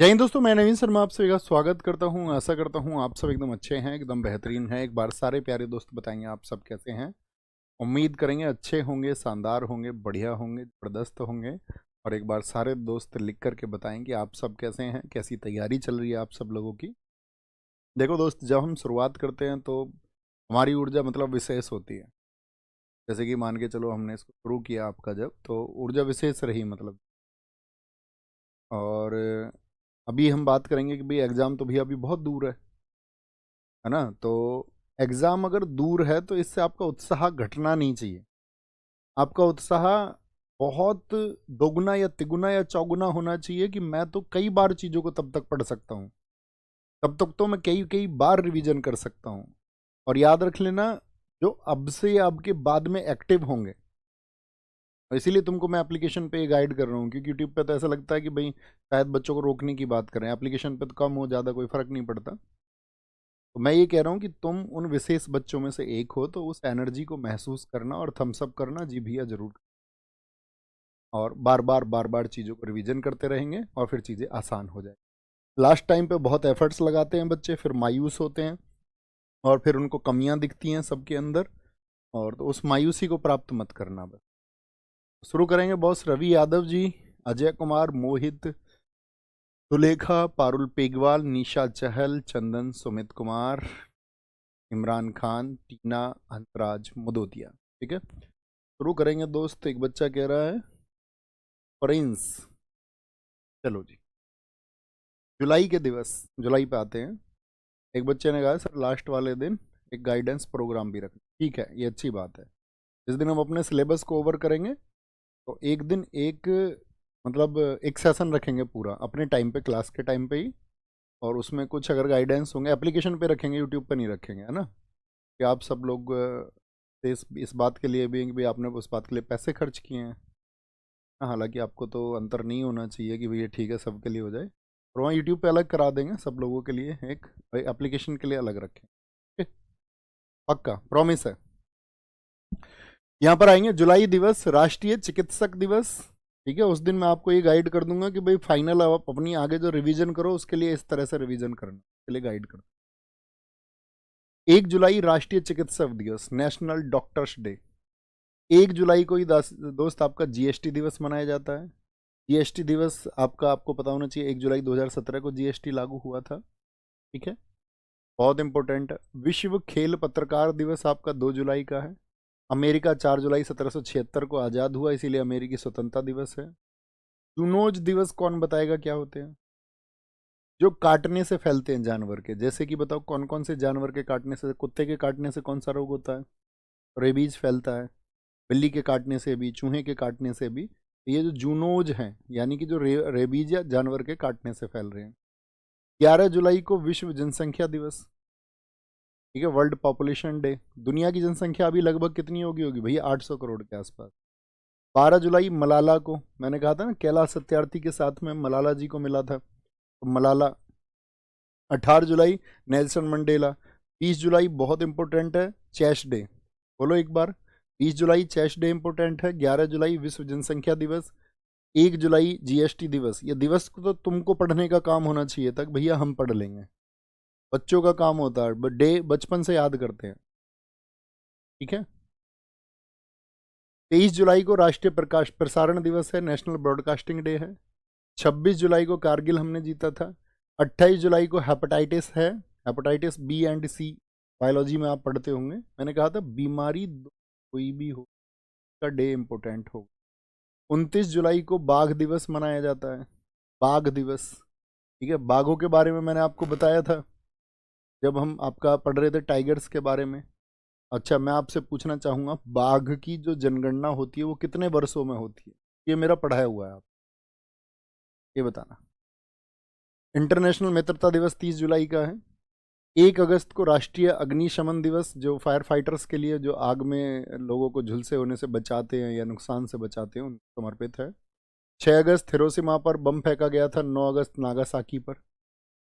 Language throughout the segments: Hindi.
जय हिंद दोस्तों, मैं नवीन शर्मा आप सभी का स्वागत करता हूं। आशा करता हूं आप सब एकदम अच्छे हैं, एकदम बेहतरीन हैं। एक बार सारे प्यारे दोस्त बताएंगे आप सब कैसे हैं। उम्मीद करेंगे अच्छे होंगे, शानदार होंगे, बढ़िया होंगे, ज़बरदस्त होंगे। और एक बार सारे दोस्त लिख करके बताएं कि आप सब कैसे हैं, कैसी तैयारी चल रही है आप सब लोगों की। देखो दोस्त, जब हम शुरुआत करते हैं तो हमारी ऊर्जा मतलब विशेष होती है। जैसे कि मान के चलो, हमने इसको शुरू किया आपका जब, तो ऊर्जा विशेष रही मतलब। और अभी हम बात करेंगे कि भाई एग्ज़ाम तो भैया अभी बहुत दूर है ना। तो एग्ज़ाम अगर दूर है तो इससे आपका उत्साह घटना नहीं चाहिए। आपका उत्साह बहुत दोगुना या तिगुना या चौगुना होना चाहिए कि मैं तो कई बार चीज़ों को तब तक पढ़ सकता हूँ, तब तक तो मैं कई कई बार रिवीजन कर सकता हूँ। और याद रख लेना, जो अब से अब के बाद में एक्टिव होंगे, और इसीलिए तुमको मैं एप्लीकेशन पे गाइड कर रहा हूँ, क्योंकि यूट्यूब पे तो ऐसा लगता है कि भाई शायद बच्चों को रोकने की बात करें। एप्लीकेशन पे तो कम हो ज़्यादा कोई फ़र्क नहीं पड़ता। तो मैं ये कह रहा हूँ कि तुम उन विशेष बच्चों में से एक हो, तो उस एनर्जी को महसूस करना और थम्स अप करना, जी भैया जरूर। और बार बार चीज़ों को रिवीजन करते रहेंगे और फिर चीज़ें आसान हो जाए। लास्ट टाइम पे बहुत एफर्ट्स लगाते हैं बच्चे, फिर मायूस होते हैं और फिर उनको कमियां दिखती हैं सबके अंदर। और तो उस मायूसी को प्राप्त मत करना। बस शुरू करेंगे बॉस। रवि यादव जी, अजय कुमार, मोहित, सुलेखा, पारुल पेगवाल, निशा चहल, चंदन, सुमित कुमार, इमरान खान, टीना, हंसराज, मुदोदिया। ठीक है, शुरू करेंगे दोस्त। एक बच्चा कह रहा है प्रिंस। चलो जी, जुलाई के दिवस, जुलाई पे आते हैं। एक बच्चे ने कहा सर लास्ट वाले दिन एक गाइडेंस प्रोग्राम भी रखना। ठीक है, ये अच्छी बात है। जिस दिन हम अपने सिलेबस को ओवर करेंगे तो एक दिन एक, मतलब एक सेशन रखेंगे पूरा अपने टाइम पे, क्लास के टाइम पे ही। और उसमें कुछ अगर गाइडेंस होंगे एप्लीकेशन पे रखेंगे, यूट्यूब पे नहीं रखेंगे, है ना। कि आप सब लोग इस बात के लिए भी हैं कि भाई आपने उस बात के लिए पैसे खर्च किए हैं। हाँ, हालांकि आपको तो अंतर नहीं होना चाहिए कि भैया ठीक है सबके लिए हो जाए। और वहाँ यूट्यूब पे अलग करा देंगे सब लोगों के लिए, एक भाई एप्लीकेशन के लिए अलग रखें। ठीक है? पक्का प्रॉमिस है। यहाँ पर आएंगे जुलाई दिवस, राष्ट्रीय चिकित्सक दिवस। ठीक है, उस दिन मैं आपको ये गाइड कर दूंगा कि भाई फाइनल आप अपनी आगे जो रिवीजन करो उसके लिए इस तरह से रिवीजन करना, के लिए गाइड कर। 1 जुलाई राष्ट्रीय चिकित्सक दिवस, नेशनल डॉक्टर्स डे। 1 जुलाई को ही दोस्त आपका जीएसटी दिवस मनाया जाता है। जीएसटी दिवस आपका, आपको पता होना चाहिए 1 जुलाई 2017 को जीएसटी लागू हुआ था। ठीक है, बहुत इंपॉर्टेंट है। विश्व खेल पत्रकार दिवस आपका 2 जुलाई का है। अमेरिका 4 जुलाई 1776 को आज़ाद हुआ, इसीलिए अमेरिकी स्वतंत्रता दिवस है। जूनोज दिवस कौन बताएगा क्या होते हैं? जो काटने से फैलते हैं जानवर के, जैसे कि बताओ कौन कौन से जानवर के काटने से? कुत्ते के काटने से कौन सा रोग होता है? रेबीज फैलता है। बिल्ली के काटने से भी, चूहे के काटने से भी। ये जो जूनोज हैं, यानी कि जो रेबीज या जानवर के काटने से फैल रहे हैं। 11 जुलाई को विश्व जनसंख्या दिवस। ठीक है, वर्ल्ड पॉपुलेशन डे। दुनिया की जनसंख्या अभी लगभग कितनी होगी होगी भैया? 800 करोड़ के आसपास। 12 जुलाई मलाला को, मैंने कहा था ना कैलाश सत्यार्थी के साथ में मलाला जी को मिला था, तो मलाला। 18 जुलाई नेल्सन मंडेला। 20 जुलाई बहुत इंपॉर्टेंट है, चेस्ट डे। बोलो एक बार। 20 जुलाई चेस्ट डे इंपॉर्टेंट है। 11 जुलाई विश्व जनसंख्या दिवस। 1 जुलाई जीएसटी दिवस। ये दिवस को तो तुमको पढ़ने का काम होना चाहिए था, भैया हम पढ़ लेंगे। बच्चों का काम होता है, डे बचपन से याद करते हैं। ठीक है। 23 जुलाई को राष्ट्रीय प्रकाश प्रसारण दिवस है, नेशनल ब्रॉडकास्टिंग डे है। 26 जुलाई को कारगिल हमने जीता था। 28 जुलाई को हेपेटाइटिस है, hepatitis B and C. Biology में आप पढ़ते होंगे, मैंने कहा था बीमारी कोई भी हो का डे इंपॉर्टेंट हो। 29 जुलाई को बाघ दिवस मनाया जाता है, बाघ दिवस। ठीक है, बाघों के बारे में मैंने आपको बताया था जब हम आपका पढ़ रहे थे टाइगर्स के बारे में। अच्छा, मैं आपसे पूछना चाहूंगा, बाघ की जो जनगणना होती है वो कितने वर्षों में होती है? ये मेरा पढ़ाया हुआ है, आप ये बताना। इंटरनेशनल मित्रता दिवस 30 जुलाई का है। 1 अगस्त को राष्ट्रीय अग्निशमन दिवस, जो फायर फाइटर्स के लिए जो आग में लोगों को झुलसे होने से बचाते हैं या नुकसान से बचाते हैं, उनको समर्पित है। 6 अगस्त हिरोशिमा पर बम फेंका गया था। 9 अगस्त नागासाकी पर।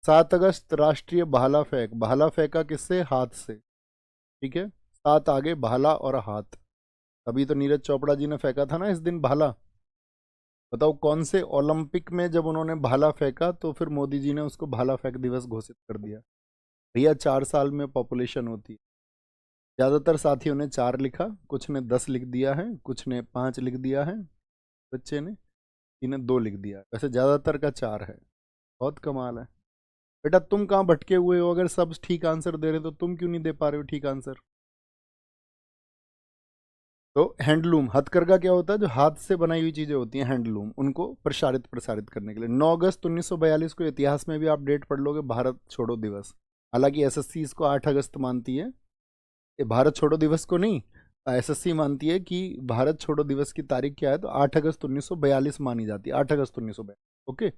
7 अगस्त राष्ट्रीय भाला फेंक। भाला फेंका किससे? हाथ से। ठीक है, 7 आगे भाला और हाथ। अभी तो नीरज चोपड़ा जी ने फेंका था ना इस दिन भाला। बताओ कौन से ओलंपिक में जब उन्होंने भाला फेंका तो फिर मोदी जी ने उसको भाला फेंक दिवस घोषित कर दिया। भैया 4 साल में पॉपुलेशन होती है। ज़्यादातर साथियों ने 4 लिखा, कुछ ने 10 लिख दिया है, कुछ ने 5 लिख दिया है, बच्चे ने इन्हें 2 लिख दिया। वैसे ज़्यादातर का 4 है। बहुत कमाल है बेटा। तुम कहाँ भटके हुए हो? अगर सब ठीक आंसर दे रहे तो तुम क्यों नहीं दे पा रहे हो ठीक आंसर? तो हैंडलूम, हथकरघा क्या होता है? जो हाथ से बनाई हुई चीजें होती हैं, हैंडलूम, उनको प्रसारित प्रसारित करने के लिए। 9 अगस्त 1942 को इतिहास में भी आप डेट पढ़ लोगे, भारत छोड़ो दिवस। हालांकि एसएससी इसको 8 अगस्त मानती है, ये भारत छोड़ो दिवस को नहीं। एसएससी मानती है कि भारत छोड़ो दिवस की तारीख क्या है, तो 8 अगस्त 1942 मानी जाती है, 8 अगस्त 1942। ओके।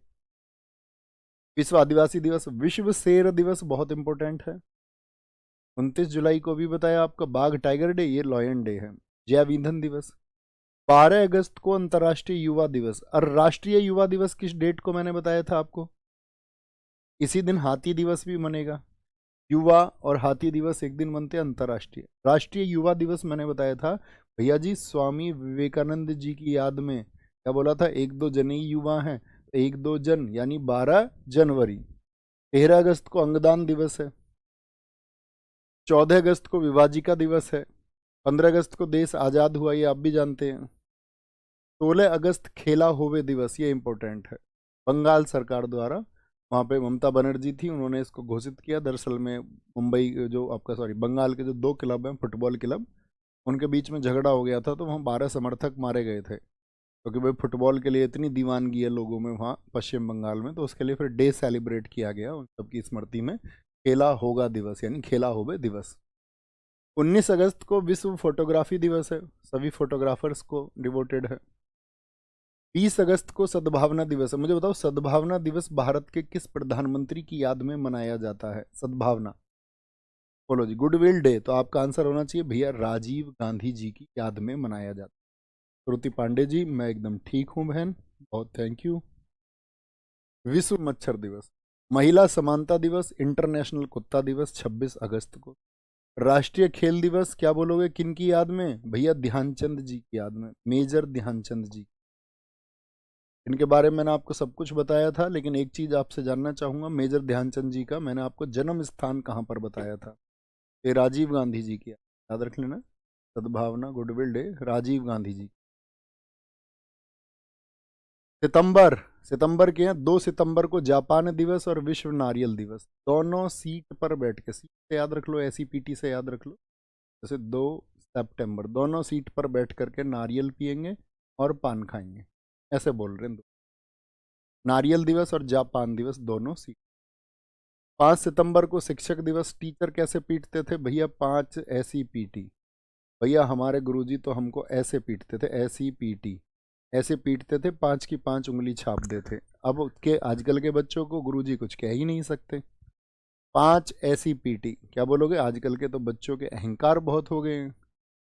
विश्व आदिवासी दिवस, विश्व शेर दिवस बहुत इंपॉर्टेंट है। 29 जुलाई को भी बताया आपका, बाघ टाइगर डे, ये लॉयन डे है। जैव ईंधन दिवस, 12 अगस्त को अंतर्राष्ट्रीय युवा दिवस। और राष्ट्रीय युवा दिवस किस डेट को मैंने बताया था आपको? इसी दिन हाथी दिवस भी मनेगा। युवा और हाथी दिवस एक दिन बनते हैं अंतर्राष्ट्रीय। राष्ट्रीय युवा दिवस मैंने बताया था भैया जी, स्वामी विवेकानंद जी की याद में। क्या बोला था? 1-2 जन ही युवा हैं, तो 1-2 जन यानी 12 जनवरी। 13 अगस्त को अंगदान दिवस है। 14 अगस्त को विभाजिका दिवस है। 15 अगस्त को देश आज़ाद हुआ, ये आप भी जानते हैं। 16 अगस्त खेला होवे दिवस, ये इंपॉर्टेंट है। बंगाल सरकार द्वारा, वहाँ पे ममता बनर्जी थी, उन्होंने इसको घोषित किया। दरअसल में मुंबई जो आपका सॉरी बंगाल के जो 2 क्लब हैं फुटबॉल क्लब, उनके बीच में झगड़ा हो गया था, तो वहाँ 12 समर्थक मारे गए थे, क्योंकि भाई फुटबॉल के लिए इतनी दीवानगी है लोगों में वहाँ पश्चिम बंगाल में। तो उसके लिए फिर डे सेलिब्रेट किया गया उन सबकी स्मृति में, खेला होगा दिवस यानी खेला होवे दिवस। 19 अगस्त को विश्व फोटोग्राफी दिवस है, सभी फोटोग्राफर्स को डिवोटेड है। 20 अगस्त को सद्भावना दिवस है। मुझे बताओ, सद्भावना दिवस भारत के किस प्रधानमंत्री की याद में मनाया जाता है? सद्भावना, बोलो जी। गुडविल डे, तो आपका आंसर होना चाहिए भैया, राजीव गांधी जी की याद में मनाया जाता है। श्रुति पांडे जी, मैं एकदम ठीक हूँ बहन, बहुत थैंक यू। विश्व मच्छर दिवस, महिला समानता दिवस, इंटरनेशनल कुत्ता दिवस 26 अगस्त को। राष्ट्रीय खेल दिवस, क्या बोलोगे किन की याद में? भैया ध्यानचंद जी की याद में, मेजर ध्यानचंद जी। इनके बारे में मैंने आपको सब कुछ बताया था, लेकिन एक चीज़ आपसे जानना चाहूँगा, मेजर ध्यानचंद जी का मैंने आपको जन्म स्थान कहाँ पर बताया था? ये राजीव गांधी जी की, याद रख लेना। सद्भावना गुडविल डे राजीव गांधी जी। सितंबर, सितंबर के हैं 2 सितंबर को जापान दिवस और विश्व नारियल दिवस। दोनों सीट पर बैठ के, सीट से याद रख लो, ऐसी पीटी से याद रख लो। जैसे 2 सितंबर, दोनों सीट पर बैठ करके नारियल पियेंगे और पान खाएंगे, ऐसे बोल रहे हैं। नारियल दिवस और जापान दिवस दोनों सी। 5 सितंबर को शिक्षक दिवस। टीचर कैसे पीटते थे भैया? 5 ऐसी पीटी। भैया हमारे गुरुजी तो हमको ऐसे पीटते थे, ऐसी पीटी, ऐसे पीटते थे, 5 की 5 उंगली छाप देते। अब के आजकल के बच्चों को गुरुजी कुछ कह ही नहीं सकते। 5 ऐसी पीटी, क्या बोलोगे? आजकल के तो बच्चों के अहंकार बहुत हो गए हैं।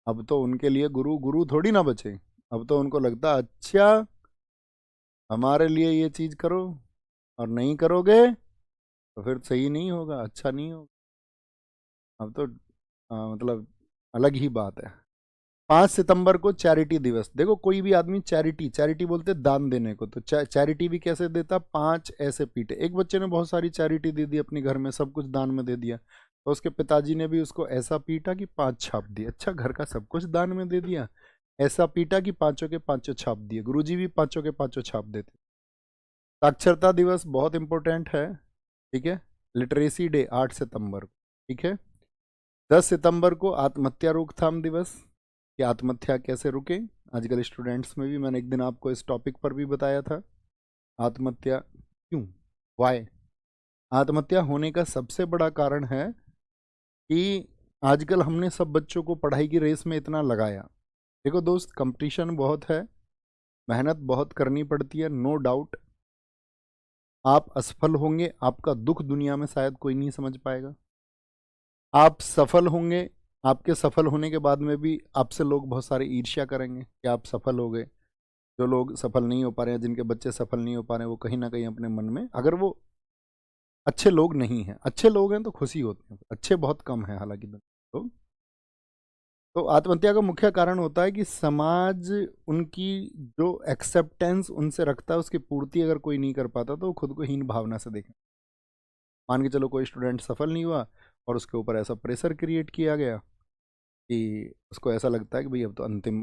अब तो उनके लिए गुरु गुरु थोड़ी ना बचे। अब तो उनको लगता अच्छा हमारे लिए ये चीज़ करो, और नहीं करोगे तो फिर सही नहीं होगा, अच्छा नहीं होगा। अब तो मतलब अलग ही बात है। 5 सितंबर को चैरिटी दिवस। देखो कोई भी आदमी चैरिटी, चैरिटी बोलते दान देने को, तो चैरिटी भी कैसे देता? 5 ऐसे पीटे। एक बच्चे ने बहुत सारी चैरिटी दे दी अपने घर में, सब कुछ दान में दे दिया, तो उसके पिताजी ने भी उसको ऐसा पीटा कि 5 छाप दिए। अच्छा, घर का सब कुछ दान में दे दिया, ऐसा पीटा कि 5 के 5 छाप दिए। गुरुजी भी 5 के 5 छाप देते। साक्षरता दिवस बहुत इंपॉर्टेंट है, ठीक है। लिटरेसी डे 8 सितंबर को, ठीक है। 10 सितंबर को आत्महत्या रोकथाम दिवस, कि आत्महत्या कैसे रुके। आजकल स्टूडेंट्स में भी मैंने एक दिन आपको इस टॉपिक पर भी बताया था, आत्महत्या क्यों, वाई। आत्महत्या होने का सबसे बड़ा कारण है कि आजकल हमने सब बच्चों को पढ़ाई की रेस में इतना लगाया। देखो दोस्त, कंपटीशन बहुत है, मेहनत बहुत करनी पड़ती है, नो डाउट। आप असफल होंगे, आपका दुख दुनिया में शायद कोई नहीं समझ पाएगा। आप सफल होंगे, आपके सफल होने के बाद में भी आपसे लोग बहुत सारे ईर्ष्या करेंगे कि आप सफल हो गए। जो लोग सफल नहीं हो पा रहे हैं, जिनके बच्चे सफल नहीं हो पा रहे हैं, वो कहीं ना कहीं अपने मन में, अगर वो अच्छे लोग नहीं हैं, अच्छे लोग हैं तो खुशी होते हैं, अच्छे बहुत कम हैं हालांकि लोग। तो आत्महत्या का मुख्य कारण होता है कि समाज उनकी जो एक्सेप्टेंस उनसे रखता है उसकी पूर्ति अगर कोई नहीं कर पाता तो वो खुद को हीन भावना से देखें। मान के चलो कोई स्टूडेंट सफल नहीं हुआ और उसके ऊपर ऐसा प्रेशर क्रिएट किया गया कि उसको ऐसा लगता है कि भाई अब तो अंतिम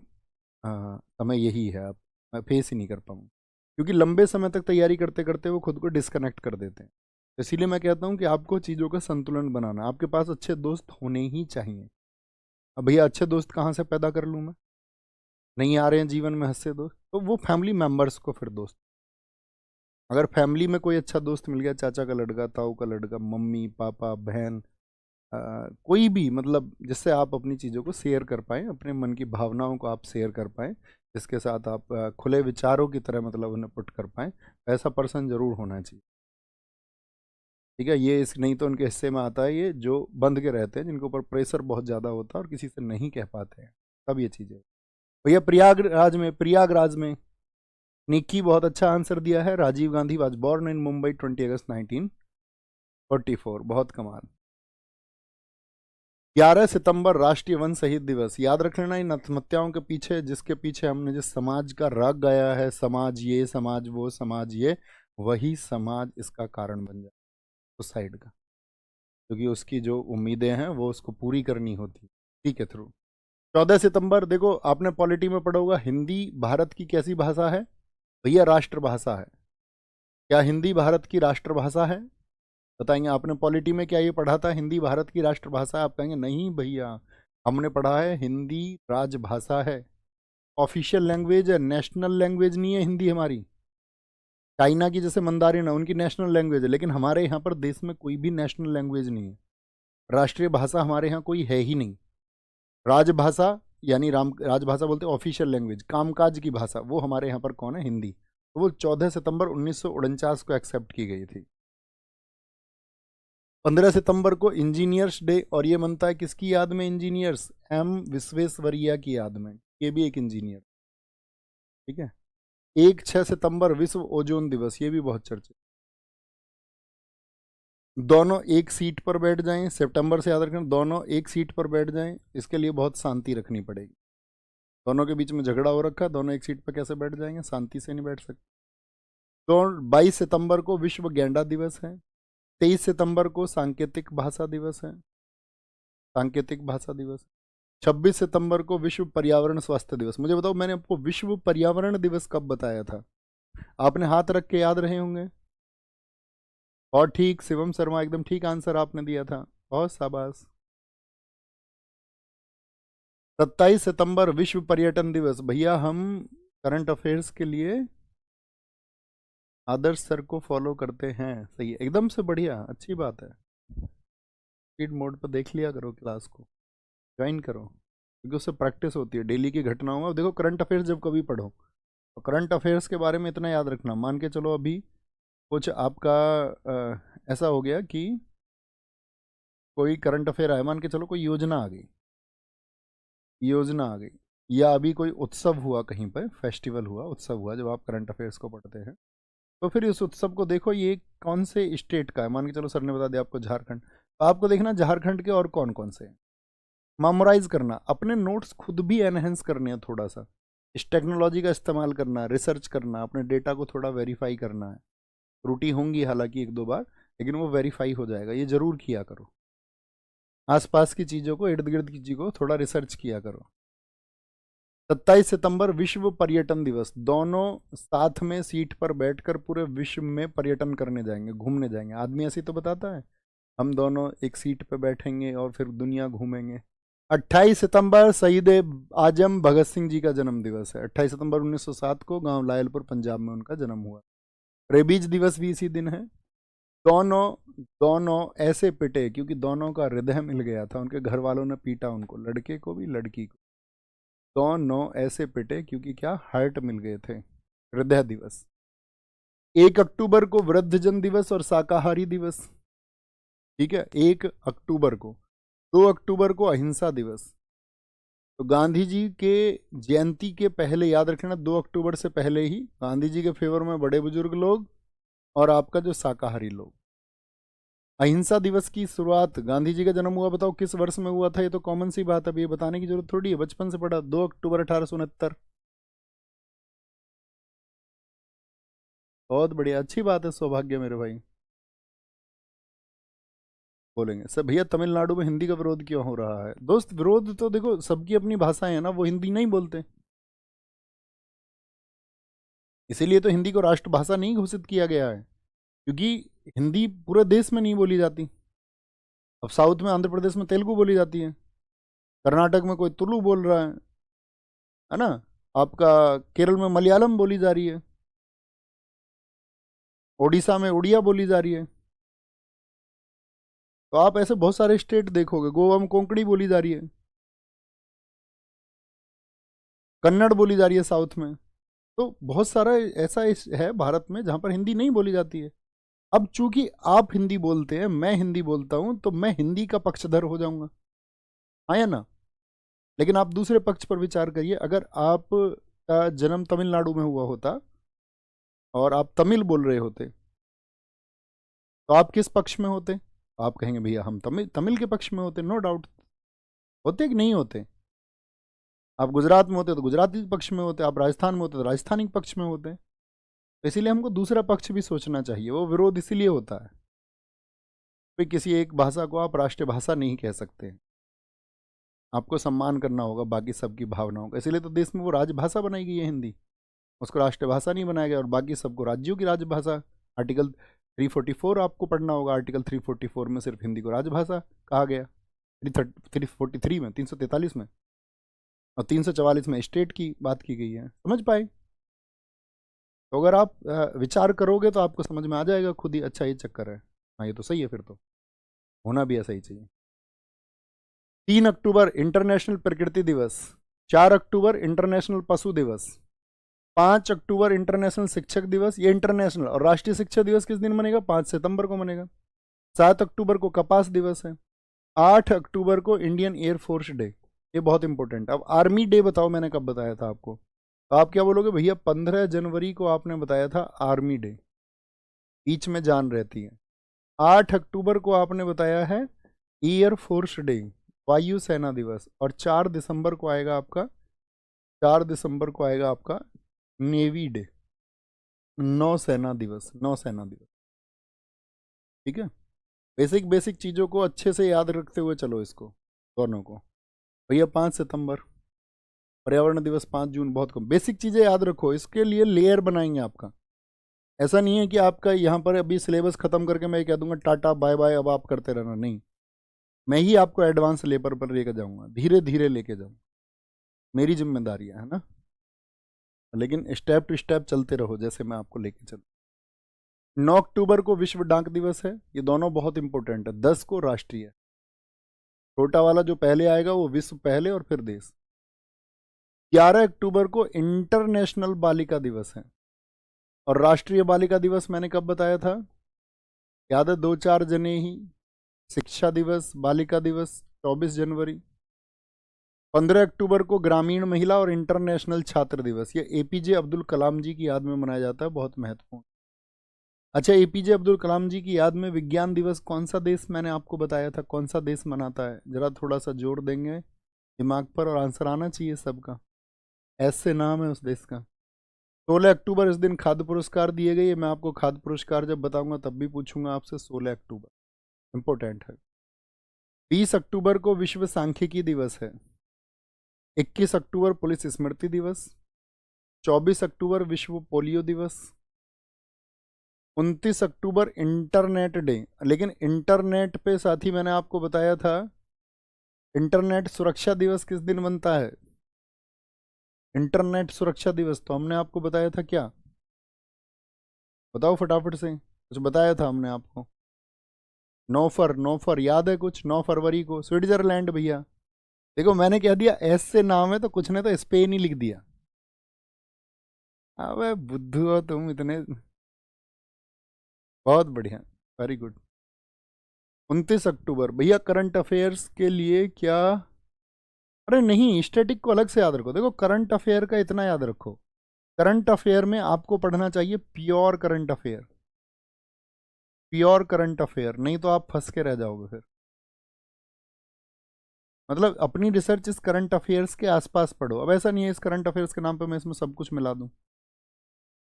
समय यही है, अब मैं फेस ही नहीं कर पाऊँ, क्योंकि लंबे समय तक तैयारी करते करते वो खुद को डिस्कनेक्ट कर देते हैं। तो इसीलिए मैं कहता हूँ कि आपको चीज़ों का संतुलन बनाना, आपके पास अच्छे दोस्त होने ही चाहिए। अब भैया अच्छे दोस्त कहाँ से पैदा कर लूँ मैं? नहीं आ रहे हैं जीवन में हंसे दोस्त, तो वो फैमिली मेम्बर्स को फिर दोस्त। अगर फैमिली में कोई अच्छा दोस्त मिल गया, चाचा का लड़का, ताऊ का लड़का, मम्मी पापा बहन, कोई भी, मतलब जिससे आप अपनी चीज़ों को शेयर कर पाएँ, अपने मन की भावनाओं को आप शेयर कर पाएँ, जिसके साथ आप खुले विचारों की तरह मतलब उन्हें पुट कर पाएँ, ऐसा पर्सन ज़रूर होना चाहिए। ठीक है, ये इस नहीं तो उनके हिस्से में आता है ये जो बंद के रहते हैं, जिनके ऊपर प्रेशर बहुत ज़्यादा होता है और किसी से नहीं कह पाते हैं, तब ये चीज़ें। भैया प्रयागराज में निक्की बहुत अच्छा आंसर दिया है। Rajiv Gandhi was born in Mumbai 20 August 1944। बहुत कमाल। 11 सितंबर राष्ट्रीय वन शहीद दिवस। याद रख लेना इन आत्महत्याओं के पीछे, जिसके पीछे हमने जिस समाज का राग गाया है, समाज ये समाज वो समाज ये, वही समाज इसका कारण बन जाए उस साइड का, क्योंकि उसकी जो उम्मीदें हैं वो उसको पूरी करनी होती, ठीक है, थ्रू। 14 सितंबर, देखो आपने पॉलिटी में पढ़ा होगा, हिंदी भारत की कैसी भाषा है? भैया राष्ट्रभाषा है। क्या हिंदी भारत की राष्ट्रभाषा है? बताएंगे। आपने पॉलिटी में क्या ये पढ़ा था हिंदी भारत की राष्ट्रभाषा? आप कहेंगे नहीं भैया, हमने पढ़ा है हिंदी राजभाषा है, ऑफिशियल लैंग्वेज है, नेशनल लैंग्वेज नहीं है हिंदी हमारी। चाइना की जैसे मंदारिन है, उनकी नेशनल लैंग्वेज है, लेकिन हमारे यहाँ पर देश में कोई भी नेशनल लैंग्वेज नहीं है। राष्ट्रीय भाषा हमारे यहाँ कोई है ही नहीं। राजभाषा यानी राजभाषा बोलते हैं ऑफिशियल लैंग्वेज, कामकाज की भाषा, वो हमारे यहाँ पर कौन है? हिंदी। तो वो 14 सितंबर 1949 को एक्सेप्ट की गई थी। 15 सितंबर को इंजीनियर्स डे, और ये मनता है किसकी याद में? इंजीनियर्स, एम विश्वेश्वरैया की याद में। ये भी एक इंजीनियर, ठीक है। 6 सितंबर विश्व ओजोन दिवस, ये भी बहुत चर्चित। दोनों एक सीट पर बैठ जाएं, सितंबर से याद रखना, दोनों एक सीट पर बैठ जाएं, इसके लिए बहुत शांति रखनी पड़ेगी। दोनों के बीच में झगड़ा हो रखा, दोनों एक सीट पर कैसे बैठ जाएंगे? शांति से नहीं बैठ सकते। तो 22 सितंबर को विश्व गैंडा दिवस है। 23 सितंबर को सांकेतिक भाषा दिवस है, सांकेतिक भाषा दिवस। 26 सितंबर को विश्व पर्यावरण स्वास्थ्य दिवस। मुझे बताओ, मैंने आपको विश्व पर्यावरण दिवस कब बताया था? आपने हाथ रख के याद रहे होंगे। और ठीक, शिवम शर्मा, एकदम ठीक आंसर आपने दिया था, बहुत शाबाश। 27 सितंबर विश्व पर्यटन दिवस। भैया हम करंट अफेयर्स के लिए आदर्श सर को फॉलो करते हैं, सही है, एकदम से बढ़िया, अच्छी बात है। स्पीड मोड पर देख लिया करो, क्लास को ज्वाइन करो, क्योंकि उससे प्रैक्टिस होती है डेली की घटनाओं में। देखो करंट अफेयर्स जब कभी पढ़ो तो करंट अफेयर्स के बारे में इतना याद रखना, मान के चलो अभी कुछ आपका ऐसा हो गया कि कोई करंट अफेयर आया, मान के चलो कोई योजना आ गई, योजना आ गई, या अभी कोई उत्सव हुआ, कहीं पर फेस्टिवल हुआ, उत्सव हुआ, जब आप करंट अफेयर्स को पढ़ते हैं तो फिर इस उत्सव को देखो ये कौन से स्टेट का है। मान के चलो सर ने बता दिया आपको झारखंड, तो आपको देखना झारखंड के और कौन कौन से हैं, मेमोराइज करना, अपने नोट्स खुद भी एनहेंस करने हैं थोड़ा सा, इस टेक्नोलॉजी का इस्तेमाल करना, रिसर्च करना, अपने डेटा को थोड़ा वेरीफाई करना है। त्रुटि होंगी हालांकि एक दो बार, लेकिन वो वेरीफाई हो जाएगा, ये जरूर किया करो। आसपास की चीज़ों को, इर्द गिर्द की चीज़ों को थोड़ा रिसर्च किया करो। 27 सितंबर विश्व पर्यटन दिवस। दोनों साथ में सीट पर बैठकर पूरे विश्व में पर्यटन करने जाएंगे, घूमने जाएंगे। आदमी ऐसे तो बताता है, हम दोनों एक सीट पर बैठेंगे और फिर दुनिया घूमेंगे। 28 सितंबर शहीद आजम भगत सिंह जी का जन्म दिवस है। 28 सितंबर 1907 को गांव लायलपुर पंजाब में उनका जन्म हुआ। रेबीज दिवस भी इसी दिन है। दोनों दोनों ऐसे पिटे क्योंकि दोनों का हृदय मिल गया था, उनके घर वालों ने पीटा उनको, लड़के को भी लड़की को। दोनों ऐसे पिटे क्योंकि क्या? हार्ट मिल गए थे। हृदय दिवस। 1 अक्टूबर को वृद्धजन दिवस और शाकाहारी दिवस, ठीक है, 1 अक्टूबर को। 2 अक्टूबर को अहिंसा दिवस। तो गांधी जी के जयंती के पहले याद रखना, 2 अक्टूबर से पहले ही गांधी जी के फेवर में बड़े बुजुर्ग लोग और आपका जो शाकाहारी लोग, अहिंसा दिवस की शुरुआत गांधी जी का जन्म हुआ, बताओ किस वर्ष में हुआ था? ये तो कॉमन सी बात है, अब ये बताने की जरूरत थोड़ी है, बचपन से पढ़ा, 2 अक्टूबर 1869। बहुत बढ़िया, अच्छी बात है, सौभाग्य मेरे भाई। बोलेंगे सर भैया तमिलनाडु में हिंदी का विरोध क्यों हो रहा है? दोस्त विरोध तो देखो, सबकी अपनी भाषाएं है ना, वो हिंदी नहीं बोलते, इसीलिए तो हिंदी को राष्ट्रभाषा नहीं घोषित किया गया है, क्योंकि हिंदी पूरे देश में नहीं बोली जाती। अब साउथ में, आंध्र प्रदेश में तेलुगु बोली जाती है, कर्नाटक में कोई तुलु बोल रहा है ना, आपका केरल में मलयालम बोली जा रही है, उड़ीसा में उड़िया बोली जा रही है। तो आप ऐसे बहुत सारे स्टेट देखोगे, गोवा में कोंकणी बोली जा रही है, कन्नड़ बोली जा रही है साउथ में। तो बहुत सारा ऐसा है भारत में जहां पर हिंदी नहीं बोली जाती है। अब चूंकि आप हिंदी बोलते हैं, मैं हिंदी बोलता हूं, तो मैं हिंदी का पक्षधर हो जाऊंगा, हाँ या ना? लेकिन आप दूसरे पक्ष पर विचार करिए, अगर आप का जन्म तमिलनाडु में हुआ होता और आप तमिल बोल रहे होते, तो आप किस पक्ष में होते? आप कहेंगे भैया हम तमिल तमिल के पक्ष में होते, नो डाउट। होते कि नहीं होते? आप गुजरात में होते तो गुजराती पक्ष में होते, आप राजस्थान में होते तो राजस्थानी पक्ष में होते। तो इसीलिए हमको दूसरा पक्ष भी सोचना चाहिए। वो विरोध इसीलिए होता है भाई, किसी एक भाषा को आप राष्ट्रीय भाषा नहीं कह सकते, आपको सम्मान करना होगा बाकी सबकी भावनाओं का। इसीलिए तो देश में वो राजभाषा बनाई गई है हिंदी, उसको राष्ट्रभाषा नहीं बनाया गया, और बाकी सबको राज्यों की राजभाषा। आर्टिकल 344 आपको पढ़ना होगा, आर्टिकल 344 में सिर्फ हिंदी को राजभाषा कहा गया, 343 में, 343 में, और 344 में स्टेट की बात की गई है। समझ पाए? तो अगर आप विचार करोगे तो आपको समझ में आ जाएगा खुद ही, अच्छा ये चक्कर है, हाँ ये तो सही है, फिर तो होना भी ऐसा ही चाहिए। 3 अक्टूबर इंटरनेशनल प्रकृति दिवस, 4 अक्टूबर इंटरनेशनल पशु दिवस, 5 अक्टूबर इंटरनेशनल शिक्षक दिवस, ये इंटरनेशनल। और राष्ट्रीय शिक्षक दिवस किस दिन मनेगा? 5 सितंबर को मनेगा। 7 अक्टूबर को कपास दिवस है। 8 अक्टूबर को इंडियन एयरफोर्स डे, ये बहुत इंपॉर्टेंट। अब आर्मी डे बताओ मैंने कब बताया था आपको? तो आप क्या बोलोगे भैया 15 जनवरी को आपने बताया था आर्मी डे, बीच में जान रहती है। 8 अक्टूबर को आपने बताया है एयरफोर्स डे, वायुसेना दिवस। और 4 दिसंबर को आएगा आपका, 4 दिसंबर को आएगा आपका नेवी डे, नौसेना दिवस, नौसेना दिवस। ठीक है, बेसिक बेसिक चीज़ों को अच्छे से याद रखते हुए चलो इसको, दोनों को। भैया 5 सितंबर पर्यावरण दिवस, 5 जून, बहुत कम। बेसिक चीज़ें याद रखो, इसके लिए लेयर बनाएंगे आपका। ऐसा नहीं है कि आपका यहाँ पर अभी सिलेबस खत्म करके मैं कह दूंगा टाटा बाय बाय अब आप करते रहना, नहीं। मैं ही आपको एडवांस लेवल पर लेकर जाऊंगा, धीरे धीरे लेके जाऊंगा, मेरी जिम्मेदारी है ना। लेकिन स्टेप टू स्टेप चलते रहो, जैसे मैं आपको लेके चलूँ। 9 अक्टूबर को विश्व डाक दिवस है, ये दोनों बहुत इंपॉर्टेंट है। 10 को राष्ट्रीय, छोटा वाला जो पहले आएगा वो विश्व पहले और फिर देश। 11 अक्टूबर को इंटरनेशनल बालिका दिवस है। और राष्ट्रीय बालिका दिवस मैंने कब बताया था? याद है? 2-4 जने ही। शिक्षा दिवस, बालिका दिवस 24 जनवरी। 15 अक्टूबर को ग्रामीण महिला और इंटरनेशनल छात्र दिवस, ये एपीजे अब्दुल कलाम जी की याद में मनाया जाता है, बहुत महत्वपूर्ण। अच्छा, एपीजे अब्दुल कलाम जी की याद में विज्ञान दिवस कौन सा देश मैंने आपको बताया था, कौन सा देश मनाता है? जरा थोड़ा सा जोर देंगे दिमाग पर, और आंसर आना चाहिए सबका, ऐसे नाम है उस देश का। 16 अक्टूबर, इस दिन खाद्य पुरस्कार दिए गए। मैं आपको खाद्य पुरस्कार जब बताऊंगा तब भी पूछूंगा आपसे, 16 अक्टूबर इंपॉर्टेंट है। 20 अक्टूबर को विश्व सांख्यिकी दिवस है। 21 अक्टूबर पुलिस स्मृति दिवस। 24 अक्टूबर विश्व पोलियो दिवस। 29 अक्टूबर इंटरनेट डे। लेकिन इंटरनेट पे साथी मैंने आपको बताया था, इंटरनेट सुरक्षा दिवस किस दिन बनता है? इंटरनेट सुरक्षा दिवस तो हमने आपको बताया था क्या? बताओ फटाफट से, कुछ बताया था हमने आपको। 9 याद है कुछ? 9 फरवरी को स्विट्जरलैंड भैया। देखो मैंने कह दिया एस से नाम है, तो कुछ ने तो स्पेन ही लिख दिया। अबे बुद्धू हो तुम इतने। बहुत बढ़िया, वेरी गुड। 29 अक्टूबर भैया करंट अफेयर्स के लिए क्या? अरे नहीं, स्टैटिक को अलग से याद रखो। देखो करंट अफेयर का इतना याद रखो, करंट अफेयर में आपको पढ़ना चाहिए pure current affair. Pure current affair, नहीं तो आप फंस के रह जाओगे फिर। मतलब अपनी रिसर्च इस करंट अफेयर्स के आसपास पढ़ो। अब ऐसा नहीं है इस करंट अफेयर्स के नाम पे मैं इसमें सब कुछ मिला दूं,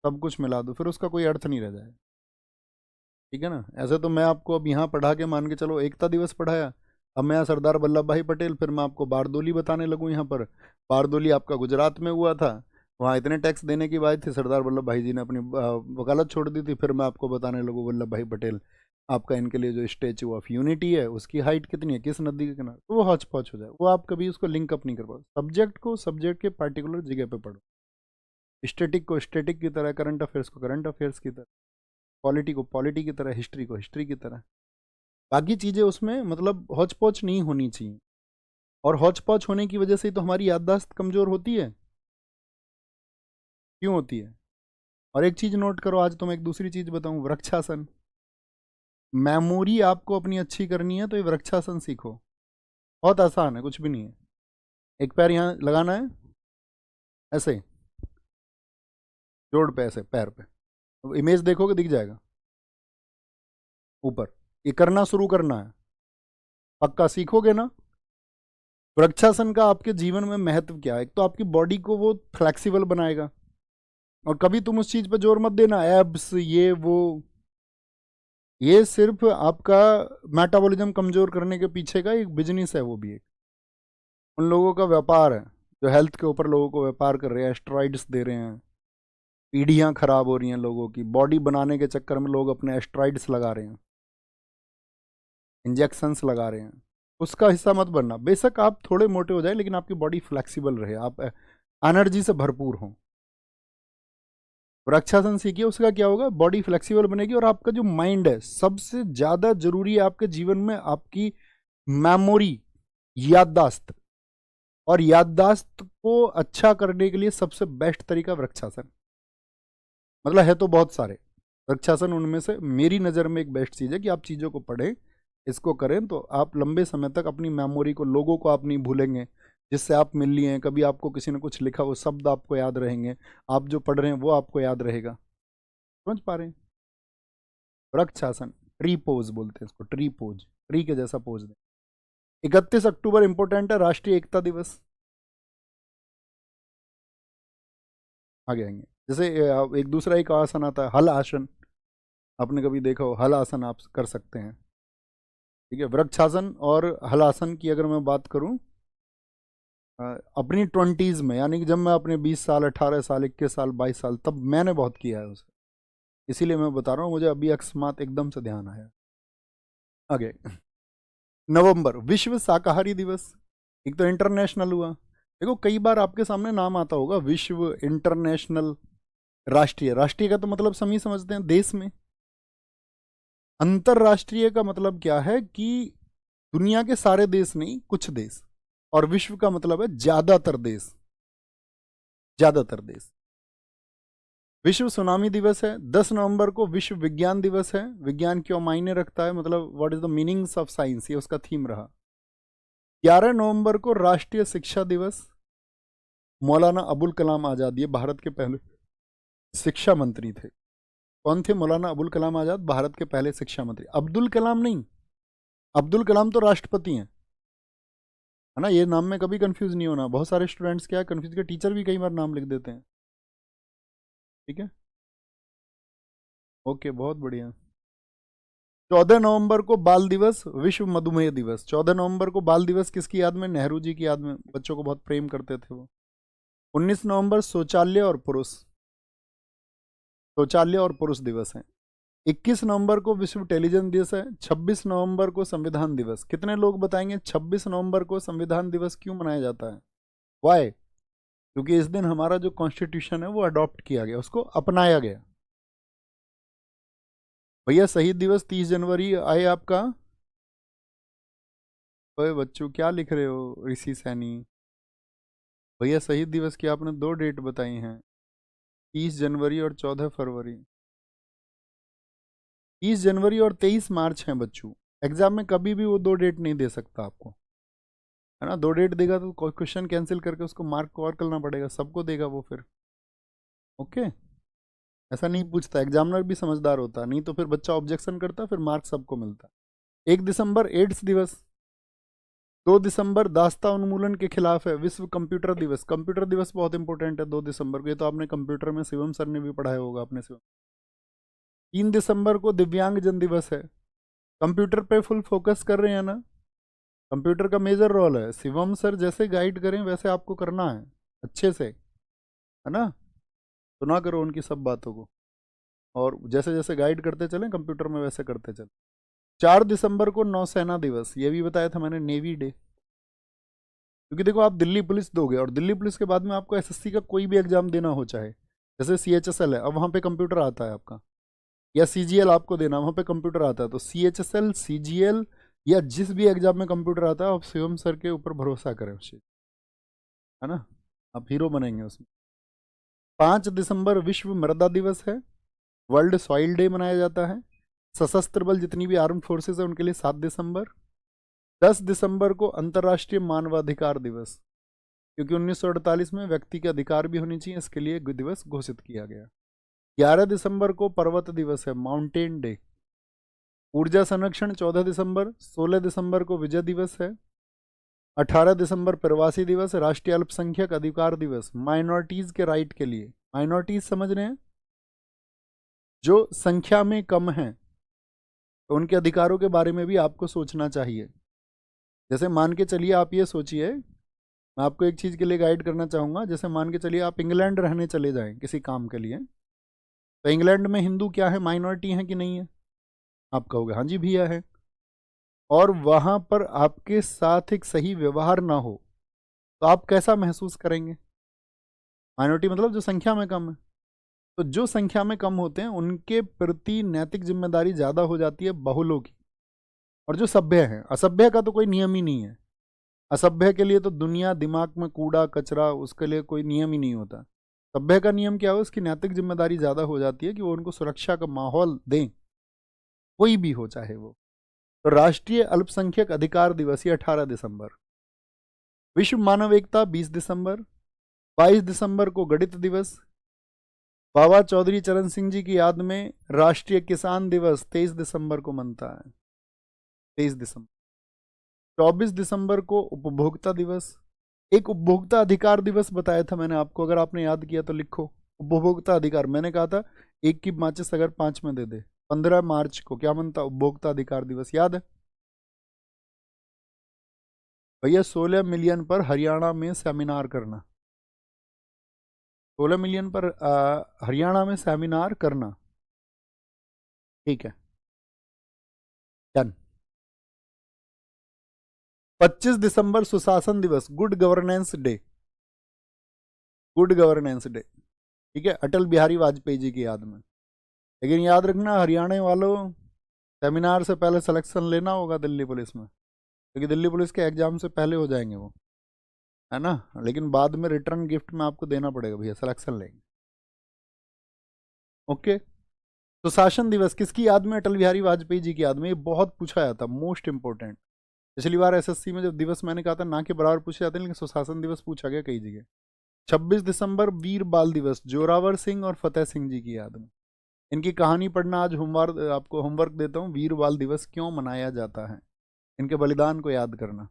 सब कुछ मिला दूं, फिर उसका कोई अर्थ नहीं रह जाएगा। ठीक है ना। ऐसे तो मैं आपको अब यहाँ पढ़ा के मान के चलो एकता दिवस पढ़ाया, अब मैं यहाँ सरदार वल्लभ भाई पटेल, फिर मैं आपको बारदोली बताने लगूँ यहाँ पर। बारदोली आपका गुजरात में हुआ था, वहाँ इतने टैक्स देने की बात थी, सरदार वल्लभ भाई जी ने अपनी वकालत छोड़ दी थी, फिर मैं आपको बताने लगूँ वल्लभ भाई पटेल आपका इनके लिए जो स्टेचू ऑफ यूनिटी है उसकी हाइट कितनी है, किस नदी के किनारे, तो वो हौच पौच हो जाए, वो आप कभी उसको लिंक अप नहीं कर पाओ। सब्जेक्ट को सब्जेक्ट के पार्टिकुलर जगह पे पढ़ो। स्टैटिक को स्टैटिक की तरह, करंट अफेयर्स को करंट अफेयर्स की तरह, पॉलिटी को पॉलिटी की तरह, हिस्ट्री को हिस्ट्री की तरह। बाकी चीज़ें उसमें मतलब हौच पौच नहीं होनी चाहिए। और हौच पौच होने की वजह से ही तो हमारी याददाश्त कमज़ोर होती है। क्यों होती है? और एक चीज़ नोट करो, आज तो मैं एक दूसरी चीज़ बताऊं, वृक्षासन। मेमोरी आपको अपनी अच्छी करनी है तो ये वृक्षासन सीखो। बहुत आसान है, कुछ भी नहीं है। एक पैर यहाँ लगाना है, ऐसे जोड़ पे, ऐसे पैर पे, अब इमेज देखोगे दिख जाएगा ऊपर। ये करना शुरू करना है, पक्का सीखोगे ना। वृक्षासन का आपके जीवन में महत्व क्या है? एक तो आपकी बॉडी को वो फ्लेक्सिबल बनाएगा, और कभी तुम उस चीज पे जोर मत देना एब्स ये वो, ये सिर्फ आपका मेटाबॉलिज्म कमजोर करने के पीछे का एक बिजनेस है, वो भी एक उन लोगों का व्यापार है जो हेल्थ के ऊपर लोगों को व्यापार कर रहे हैं, एस्ट्रॉइड्स दे रहे हैं, पीढ़ियां खराब हो रही हैं लोगों की, बॉडी बनाने के चक्कर में लोग अपने एस्ट्रॉइड्स लगा रहे हैं, इंजेक्शंस लगा रहे हैं। उसका हिस्सा मत बनना। बेशक आप थोड़े मोटे हो जाए लेकिन आपकी बॉडी फ्लेक्सिबल रहे, आप एनर्जी से भरपूर हों। वृक्षासन सीखिए, उसका क्या होगा, बॉडी फ्लेक्सिबल बनेगी, और आपका जो माइंड है, सबसे ज्यादा जरूरी है आपके जीवन में आपकी मेमोरी, याददाश्त। और याददाश्त को अच्छा करने के लिए सबसे बेस्ट तरीका वृक्षासन। मतलब है तो बहुत सारे, वृक्षासन उनमें से मेरी नज़र में एक बेस्ट चीज़ है कि आप चीज़ों को पढ़ें, इसको करें, तो आप लंबे समय तक अपनी मेमोरी को, लोगों को आप नहीं भूलेंगे जिससे आप मिल लिए हैं। कभी आपको किसी ने कुछ लिखा, वो शब्द आपको याद रहेंगे, आप जो पढ़ रहे हैं वो आपको याद रहेगा। समझ पा रहे हैं? वृक्षासन, ट्री पोज बोलते हैं इसको, ट्री पोज, ट्री के जैसा पोज दें। 31 अक्टूबर इंपॉर्टेंट है, राष्ट्रीय एकता दिवस। आगे आएंगे। जैसे एक दूसरा एक आसन आता है, हल आसन। आपने कभी देखा हो, हल आसन आप कर सकते हैं। ठीक है, वृक्षासन और हलासन की अगर मैं बात करूं, अपनी 20s में, यानी कि जब मैं अपने 20 साल, 18 साल, 21 साल, 22 साल, तब मैंने बहुत किया है उसे, इसीलिए मैं बता रहा हूँ, मुझे अभी अकस्मात एकदम से ध्यान आया। आगे, नवंबर, विश्व शाकाहारी दिवस। एक तो इंटरनेशनल हुआ, देखो कई बार आपके सामने नाम आता होगा, विश्व, इंटरनेशनल, राष्ट्रीय। राष्ट्रीय का तो मतलब सभी समझते हैं देश में। अंतरराष्ट्रीय का मतलब क्या है कि दुनिया के सारे देश नहीं, कुछ देश। और विश्व का मतलब है ज्यादातर देश, ज्यादातर देश। विश्व सुनामी दिवस है। 10 नवंबर को विश्व विज्ञान दिवस है। विज्ञान क्यों मायने रखता है, मतलब what is the meanings of science, ये उसका थीम रहा। 11 नवंबर को राष्ट्रीय शिक्षा दिवस। मौलाना अबुल कलाम आजाद, ये भारत के पहले शिक्षा मंत्री थे। कौन थे? मौलाना अबुल कलाम आजाद, भारत के पहले शिक्षा मंत्री। अब्दुल कलाम नहीं, अब्दुल कलाम तो राष्ट्रपति हैं, है ना। ये नाम में कभी कंफ्यूज नहीं होना, बहुत सारे स्टूडेंट्स क्या है कंफ्यूज के, टीचर भी कई बार नाम लिख देते हैं। ठीक है, ओके, बहुत बढ़िया। 14 नवंबर को बाल दिवस, विश्व मधुमेह दिवस। 14 नवंबर को बाल दिवस किसकी याद में? नेहरू जी की याद में, बच्चों को बहुत प्रेम करते थे वो। 19 नवंबर शौचालय और पुरुष, शौचालय और पुरुष दिवस है। 21 नवंबर को विश्व टेलीविजन दिवस है। 26 नवंबर को संविधान दिवस। कितने लोग बताएंगे 26 नवंबर को संविधान दिवस क्यों मनाया जाता है? वाई? क्योंकि इस दिन हमारा जो कॉन्स्टिट्यूशन है वो अडॉप्ट किया गया, उसको अपनाया गया। भैया शहीद दिवस 30 जनवरी आए आपका। ओए बच्चों क्या लिख रहे हो ऋषि सैनी? भैया शहीद दिवस की आपने दो डेट बताई हैं, 30 जनवरी और 14 फरवरी। 30 जनवरी और 23 मार्च हैं बच्चों। एग्जाम में कभी भी वो दो डेट नहीं दे सकता आपको, है ना। दो डेट देगा तो क्वेश्चन कैंसिल करके उसको मार्क कवर करना पड़ेगा, सबको देगा वो फिर। ओके, ऐसा नहीं पूछता, एग्जामिनर भी समझदार होता, नहीं तो फिर बच्चा ऑब्जेक्शन करता, फिर मार्क सबको मिलता। 1 दिसंबर एड्स दिवस। 2 दिसंबर दास्ता उन्मूलन के खिलाफ है, विश्व कंप्यूटर दिवस। कंप्यूटर दिवस बहुत इंपॉर्टेंट है 2 दिसंबर को, ये तो आपने कंप्यूटर में शिवम सर ने भी पढ़ाया होगा अपने शिवम। 3 दिसंबर को दिव्यांग जन दिवस है। कंप्यूटर पे फुल फोकस कर रहे हैं ना, कंप्यूटर का मेजर रोल है, शिवम सर जैसे गाइड करें वैसे आपको करना है अच्छे से, है ना। सुना करो उनकी सब बातों को, और जैसे जैसे गाइड करते चलें कंप्यूटर में वैसे करते चलें। 4 दिसंबर को नौसेना दिवस, ये भी बताया था मैंने, नेवी डे। क्योंकि देखो आप दिल्ली पुलिस दोगे, और दिल्ली पुलिस के बाद में आपको एसएससी का कोई भी एग्जाम देना हो, चाहे जैसे सीएचएसएल है, अब वहाँ पे कंप्यूटर आता है आपका, या सीजीएल आपको देना, वहाँ पे कंप्यूटर आता है, तो सीएचएसएल सीजीएल या जिस भी एग्जाम में कंप्यूटर आता है, आप शिवम सर के ऊपर भरोसा करें उस चीज, है ना, आप हीरो बनेंगे उसमें। 5 दिसंबर विश्व मृदा दिवस है, वर्ल्ड सॉइल डे मनाया जाता है। सशस्त्र बल जितनी भी आर्म फोर्सेज है उनके लिए 7 दिसंबर। 10 दिसंबर को अंतर्राष्ट्रीय मानवाधिकार दिवस, क्योंकि 1948 में व्यक्ति के अधिकार भी होनी चाहिए, इसके लिए दिवस घोषित किया गया। 11 दिसंबर को पर्वत दिवस है, माउंटेन डे। ऊर्जा संरक्षण 14 दिसंबर। 16 दिसंबर को विजय दिवस है। 18 दिसंबर प्रवासी दिवस, राष्ट्रीय अल्पसंख्यक अधिकार दिवस, माइनॉरिटीज के राइट के लिए। माइनॉरिटीज समझ रहे हैं, जो संख्या में कम है, तो उनके अधिकारों के बारे में भी आपको सोचना चाहिए। जैसे मान के चलिए, आप ये सोचिए, मैं आपको एक चीज़ के लिए गाइड करना चाहूँगा, जैसे मान के चलिए आप इंग्लैंड रहने चले जाएं किसी काम के लिए, तो इंग्लैंड में हिंदू क्या है, माइनॉरिटी है कि नहीं है? आप कहोगे हाँ जी भैया है, और वहाँ पर आपके साथ एक सही व्यवहार ना हो, तो आप कैसा महसूस करेंगे? माइनॉरिटी मतलब जो संख्या में कम है, तो जो संख्या में कम होते हैं उनके प्रति नैतिक जिम्मेदारी ज़्यादा हो जाती है बहुलों की, और जो सभ्य हैं, असभ्य का तो कोई नियम ही नहीं है। असभ्य के लिए तो दुनिया दिमाग में कूड़ा कचरा, उसके लिए कोई नियम ही नहीं होता। सभ्य का नियम क्या हो, उसकी नैतिक जिम्मेदारी ज़्यादा हो जाती है कि वो उनको सुरक्षा का माहौल दें, कोई भी हो चाहे वो। तो राष्ट्रीय अल्पसंख्यक अधिकार दिवस ये 18 दिसंबर। विश्व मानव एकता 20 दिसंबर। 22 दिसंबर को गणित दिवस। बाबा चौधरी चरण सिंह जी की याद में राष्ट्रीय किसान दिवस 23 दिसंबर को मनता है, 23 दिसंबर। 24 दिसंबर को उपभोक्ता दिवस। एक उपभोक्ता अधिकार दिवस बताया था मैंने आपको, अगर आपने याद किया तो लिखो। उपभोक्ता अधिकार, मैंने कहा था एक की माचिस अगर 5 में दे दे। 15 मार्च को क्या मनता, उपभोक्ता अधिकार दिवस, याद है भैया? 16 मिलियन पर हरियाणा में सेमिनार करना, 16 मिलियन पर हरियाणा में सेमिनार करना, ठीक है, डन। 25 दिसंबर सुशासन दिवस, good governance day, good governance day, ठीक है, अटल बिहारी वाजपेयी जी की याद में। लेकिन याद रखना हरियाणा वालों, सेमिनार से पहले सिलेक्शन लेना होगा दिल्ली पुलिस में, क्योंकि दिल्ली पुलिस के एग्जाम से पहले हो जाएंगे वो, है ना। लेकिन बाद में रिटर्न गिफ्ट में आपको देना पड़ेगा भैया, सिलेक्शन लेंगे। ओके। सुशासन दिवस किसकी याद में? अटल बिहारी वाजपेयी जी की याद में। ये बहुत पूछा जाता, मोस्ट इंपॉर्टेंट। पिछली बार एसएससी में जब दिवस मैंने कहा था ना के बराबर पूछे जाते हैं, लेकिन सुशासन दिवस पूछा गया कई जगह। 26 दिसंबर वीर बाल दिवस, जोरावर सिंह और फतेह सिंह जी की याद में। इनकी कहानी पढ़ना आज होमवर्क, आपको होमवर्क देता हूँ, वीर बाल दिवस क्यों मनाया जाता है, इनके बलिदान को याद करना।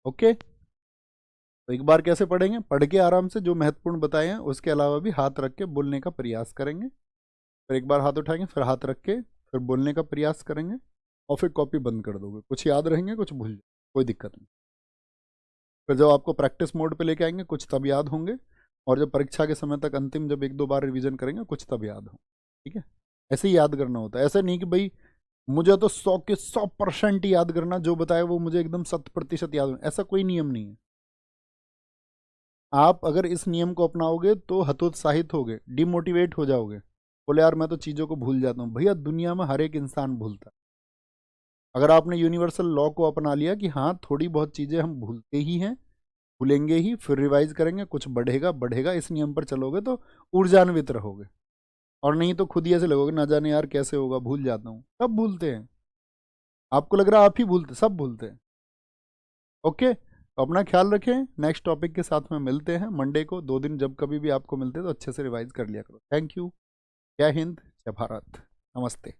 ओके, तो एक बार कैसे पढ़ेंगे, पढ़ के आराम से जो महत्वपूर्ण बताए हैं, उसके अलावा भी हाथ रख के बोलने का प्रयास करेंगे। फिर एक बार हाथ उठाएंगे, फिर हाथ रख के फिर बोलने का प्रयास करेंगे, और फिर कॉपी बंद कर दोगे। कुछ याद रहेंगे, कुछ भूल जाए, कोई दिक्कत नहीं। फिर जब आपको प्रैक्टिस मोड पे लेके आएंगे, कुछ तब याद होंगे, और जब परीक्षा के समय तक अंतिम जब 1-2 बार रिवीजन करेंगे, कुछ तब याद हो। ठीक है, ऐसे ही याद करना होता है। ऐसा नहीं कि भाई मुझे तो 100 के 100% याद करना, जो बताए वो मुझे एकदम 100% याद होना, ऐसा कोई नियम नहीं है। आप अगर इस नियम को अपनाओगे तो हतोत्साहित होगे, डिमोटिवेट हो जाओगे, बोले यार मैं तो चीज़ों को भूल जाता हूँ। भैया दुनिया में हर एक इंसान भूलता है। अगर आपने यूनिवर्सल लॉ को अपना लिया कि हाँ थोड़ी बहुत चीज़ें हम भूलते ही हैं, भूलेंगे ही, फिर रिवाइज करेंगे, कुछ बढ़ेगा बढ़ेगा, इस नियम पर चलोगे तो ऊर्जान्वित रहोगे। और नहीं तो खुद ही ऐसे लगोगे ना जाने यार कैसे होगा, भूल जाता हूँ। सब भूलते हैं, आपको लग रहा है आप ही भूलते, सब भूलते हैं। ओके, तो अपना ख्याल रखें। नेक्स्ट टॉपिक के साथ में मिलते हैं मंडे को। 2 दिन जब कभी भी आपको मिलते हैं तो अच्छे से रिवाइज कर लिया करो। Thank you. जय हिंद, जय भारत, नमस्ते।